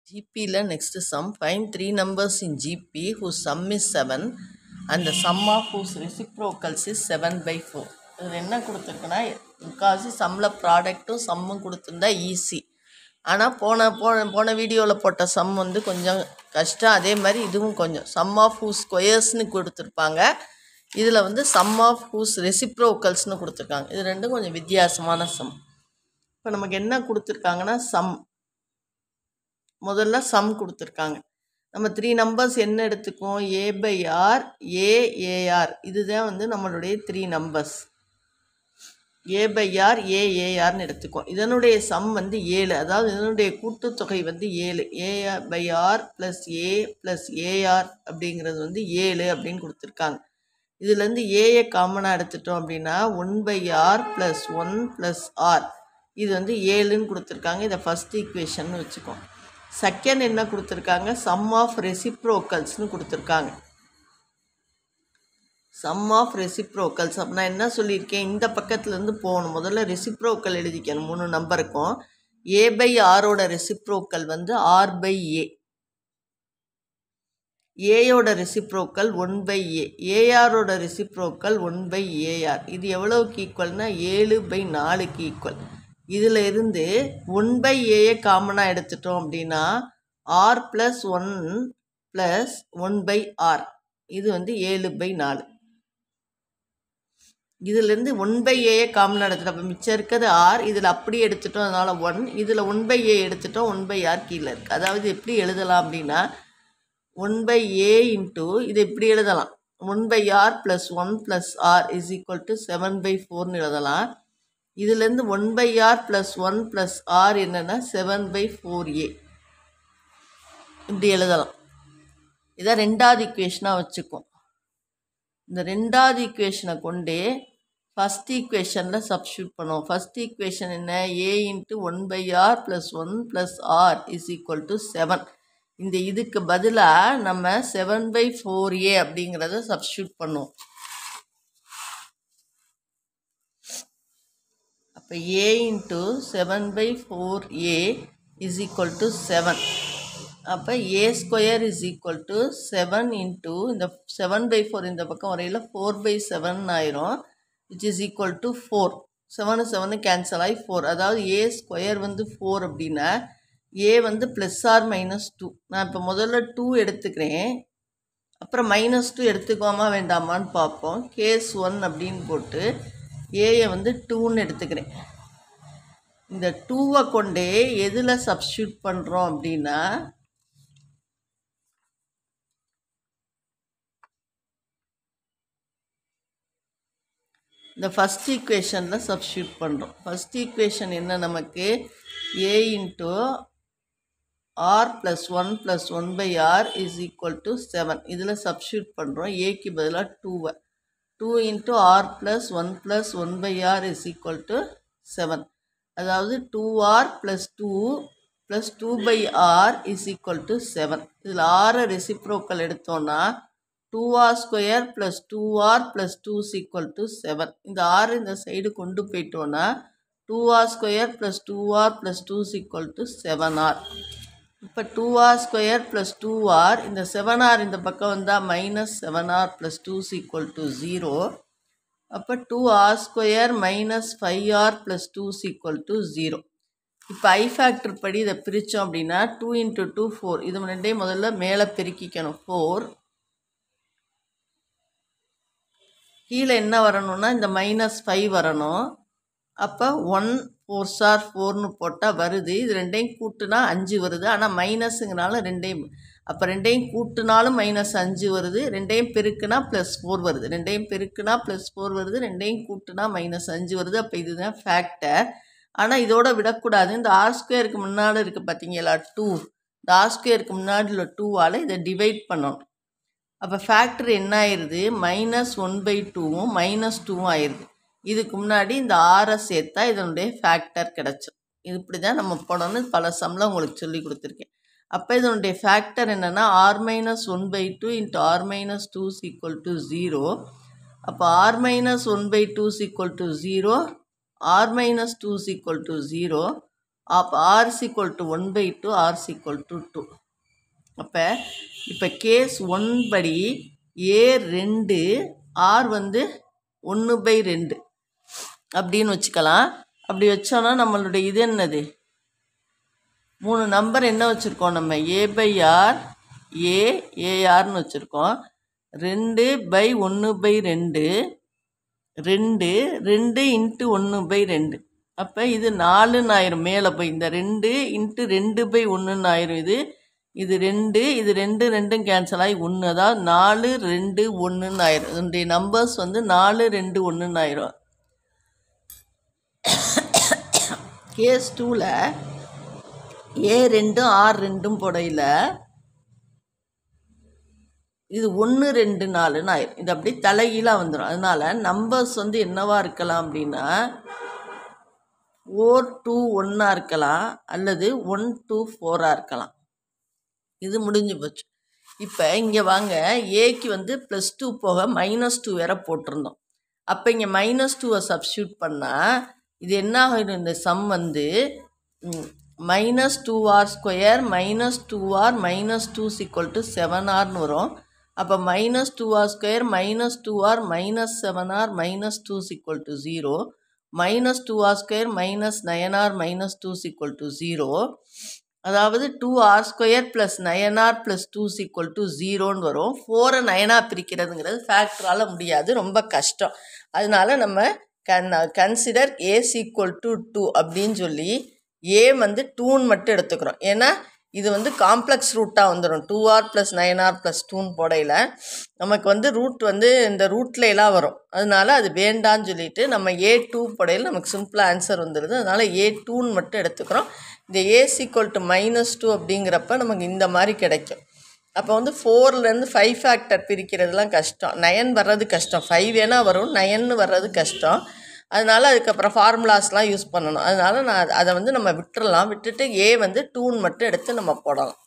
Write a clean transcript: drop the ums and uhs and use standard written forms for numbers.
GP next sum. Find three numbers in GP whose sum is 7 and the sum of whose reciprocals is 7/4. இதில் என்ன கொடுத்துருக்குன்னா முக்கால்வாசி சம்மில் ப்ராடக்ட்டும் சம்மும் கொடுத்துருந்தா easy. ஆனால் போன வீடியோவில் போட்ட சம் வந்து கொஞ்சம் கஷ்டம். அதே மாதிரி இதுவும் கொஞ்சம் சம் ஆஃப் ஹூஸ் ஸ்கொயர்ஸ்னு கொடுத்துருப்பாங்க. இதில் வந்து சம் ஆஃப் ஹூஸ் ரெசிப்ரோக்கல்ஸ்னு கொடுத்துருக்காங்க. இது ரெண்டும் கொஞ்சம் வித்தியாசமான சம். இப்போ நமக்கு என்ன கொடுத்துருக்காங்கன்னா முதல்ல சம் கொடுத்துருக்காங்க. நம்ம 3 நம்பர்ஸ் என்ன எடுத்துக்குவோம்? A/R AAR. இதுதான் வந்து நம்மளுடைய 3 நம்பர்ஸ். A/R AARனு எடுத்துக்குவோம். இதனுடைய சம் வந்து 7. அதாவது இதனுடைய கூட்டுத்தொகை வந்து 7. A/R + A + AR அப்படிங்கிறது வந்து 7 அப்படின்னு கொடுத்துருக்காங்க. இதுலேருந்து ஏயை காமனாக எடுத்துட்டோம் அப்படின்னா 1/R + 1 + R இது வந்து 7ன்னு கொடுத்துருக்காங்க. இதை ஃபஸ்ட் ஈக்குவேஷன் வச்சுக்கோம். செகண்ட் என்ன கொடுத்துருக்காங்க? சம் ஆஃப் ரெசிப்ரோக்கல்ஸ்னு கொடுத்துருக்காங்க. சம் ஆஃப் ரெசிப்ரோக்கல்ஸ் அப்போ நான் என்ன சொல்லியிருக்கேன்? இந்த பக்கத்துலேருந்து போகணும். முதல்ல ரெசிப்ரோக்கல் எழுதிக்கணும் 3 நம்பருக்கும். A/Rஓட ரெசிப்ரோக்கல் வந்து R/A. ஏயோட ரெசிப்ரோக்கல் 1/A. ARஓட ரெசிப்ரோக்கல் 1/AR. இது எவ்வளோக்கு ஈக்குவல்னா 7/4க்கு ஈக்குவல். இதில் இருந்து 1/Aயை காமனாக எடுத்துட்டோம் அப்படின்னா R + 1 + 1/R இது வந்து 7/4. இதிலேருந்து 1/Aயை காமனாக எடுத்துட்டோம். அப்போ மிச்சம் இருக்கிறது R. இதில் அப்படியே எடுத்துட்டோம், அதனால் 1. இதில் 1/A எடுத்துட்டோம், 1/R கீழே இருக்குது. அதாவது எப்படி எழுதலாம் அப்படின்னா 1/A இன்ட்டு இது எப்படி எழுதலாம்? 1/R + 1 + R = 7/4ன்னு எழுதலாம். இதிலேருந்து 1/R + 1 + R என்னென்னா 7/4A இப்படி எழுதலாம். இதை ரெண்டாவது ஈக்குவேஷனாக வச்சுக்கோம். இந்த ரெண்டாவது ஈக்குவேஷனை கொண்டு ஃபஸ்ட் ஈக்குவேஷனில் சப்ஸ்டியூட் பண்ணுவோம். ஃபஸ்ட் ஈக்குவேஷன் என்ன? A × 1/R + 1 + R = 7. இந்த இதுக்கு பதிலாக நம்ம 7/4A அப்படிங்கிறத சப்ஸ்டியூட் பண்ணுவோம். அப்போ A × 7/4A = 7. அப்போ A² = 7 இன்ட்டு இந்த 7/4 இந்த பக்கம் வரையில் 4/7 ஆயிரும், which is equal to 4. 7 7 cancel ஆகி 4. அதாவது A² வந்து 4 அப்படின்னா A வந்து +or-2. நான் இப்போ முதல்ல 2 எடுத்துக்கிறேன், அப்புறம் -2 எடுத்துக்குவோமா வேண்டாமான்னு பார்ப்போம். கேஸ் 1 அப்படின்னு போட்டு ஏயை வந்து 2ன்னு எடுத்துக்கிறேன். இந்த 2வை கொண்டே எதில் சப்ஸ்டியூட் பண்ணுறோம் அப்படின்னா இந்த ஃபஸ்ட் ஈக்குவேஷனில் சப்ஸ்டியூட் பண்ணுறோம். ஃபஸ்ட் ஈக்குவேஷன் என்ன நமக்கு? A × R + 1 + 1/R = 7. இதில் சப்ஸ்டியூட் பண்ணுறோம். ஏக்கு பதிலாக 2வை 2 × R + 1 + 1/R = 7. அதாவது 2R + 2 + 2/R = 7. இதில் R ரெசிப்ரோக்கல் எடுத்தோன்னா 2R² + 2R + 2 = 7. இந்த R இந்த சைடு கொண்டு போயிட்டோன்னா 2R² + 2R + 2 = 7R. இப்போ 2R² + 2R இந்த 7R இந்த பக்கம் வந்தால் -7R + 2 = 0. அப்போ 2R² - 5R + 2 = 0. இப்போ ஐ ஃபேக்டர் படி இதை பிரித்தோம் அப்படின்னா 2 × 2 4. இது ரெண்டையும் முதல்ல மேலே பெருக்கிக்கணும். 4 கீழே என்ன வரணும்னா இந்த -5 வரணும். அப்போ 1 4 4ன்னு போட்டால் வருது. இது ரெண்டையும் கூட்டுனா 5 வருது. ஆனால் மைனஸுங்கனால ரெண்டையும், அப்போ ரெண்டையும் கூட்டுனாலும் -5 வருது, ரெண்டையும் பெருக்குனா +4 வருது, ரெண்டையும் பெருக்குனா +4 வருது, ரெண்டையும் கூட்டுனா -5 வருது. அப்போ இதுதான் ஃபேக்டர். ஆனால் இதோட விடக்கூடாது. இந்த R²க்கு முன்னாடி இருக்குது பார்த்தீங்களா 2, இந்த R²க்கு முன்னாடி உள்ள 2ஆல் இதை டிவைட் பண்ணணும். அப்போ ஃபேக்டர் என்ன ஆயிடுது? -1/2வும் -2வும் ஆயிடுது. இதுக்கு முன்னாடி இந்த ஆரை சேர்த்தா இதனுடைய ஃபேக்டர் கிடச்சிடும். இது இப்படி தான் நம்ம போடணும்னு பல சம்மில் உங்களுக்கு சொல்லி கொடுத்துருக்கேன். அப்போ இதனுடைய ஃபேக்டர் என்னென்னா R - 1/2 × R - 2 = 0. அப்போ R - 1/2 = 0, R - 2 = 0, அப்போ r is equal to 1/2 r is equal to 2. அப்போ இப்போ கேஸ் 1 படி A2 r வந்து 1/2 அப்படின்னு வச்சுக்கலாம். அப்படி வச்சோன்னா நம்மளுடைய இது என்னது, 3 நம்பர் என்ன வச்சுருக்கோம் நம்ம, a/r ARன்னு வச்சுருக்கோம். 2/1/2 2 2 × 1/2. அப்போ இது 4ன்னு ஆயிரும். மேலே போய் இந்த 2 × 2/1ன்னு ஆயிரும். இது 2 இது 2 2ம் கேன்சல் ஆகி 1, அதாவது 4 2 1ன்னு ஆயிரும். இதனுடைய நம்பர்ஸ் வந்து 4 2 1ன்னு ஆயிரும். கேஸ் 2ல் A2 R2 போடையில் இது 1 2 4ன்னு ஆயிரும். இது அப்படி தலைகீழாக வந்துடும். அதனால் நம்பர்ஸ் வந்து என்னவா இருக்கலாம் அப்படின்னா 4 2 1 இருக்கலாம், அல்லது 1 2 4 இருக்கலாம். இது முடிஞ்சு போச்சு. இப்போ இங்கே வாங்க, ஏக்கு வந்து +2 போக -2 வேற போட்டிருந்தோம். அப்போ இங்கே -2 சப்ஸ்டியூட் பண்ணால் இது என்ன ஆகிடும், இந்த சம் வந்து -2r² -2r -2 = 7rன்னு வரும். அப்போ -2r² -2r -7r -2 = 0, -2r² -9r -2 = 0, அதாவது 2r² + 9r + 2 = 0ன்னு வரும். 4 9ஆக பிரிக்கிறதுங்கிறது ஃபேக்டரால் முடியாது, ரொம்ப கஷ்டம். அதனால நம்ம கன்சிடர் a = 2 அப்படின்னு சொல்லி a வந்து 2ன்னு மட்டும் எடுத்துக்கிறோம். ஏன்னா இது வந்து காம்ப்ளெக்ஸ் ரூட்டாக வந்துடும். 2r + 9r + 2ன்னு போடையில் நமக்கு வந்து ரூட் வந்து இந்த ரூட்லாம் வரும். அதனால அது வேண்டான்னு சொல்லிட்டு நம்ம a2 போடையில் நமக்கு சிம்பிளாக ஆன்சர் வந்துடுது. அதனால் a2ன்னு மட்டும் எடுத்துக்கிறோம். இந்த a = -2 அப்படிங்கிறப்ப நமக்கு இந்த மாதிரி கிடைக்கும். அப்போ வந்து 4லேருந்து 5 ஃபேக்டர் பிரிக்கிறதுலாம் கஷ்டம். 9 வர்றது கஷ்டம், 5 வேணால் வரும், 9ன்னு வர்றது கஷ்டம். அதனால் அதுக்கப்புறம் ஃபார்முலாஸ்லாம் யூஸ் பண்ணணும். அதனால் அதை வந்து நம்ம விட்டுறலாம். விட்டுட்டு a வந்து 2ன்னு மட்டும் எடுத்து நம்ம போடலாம்.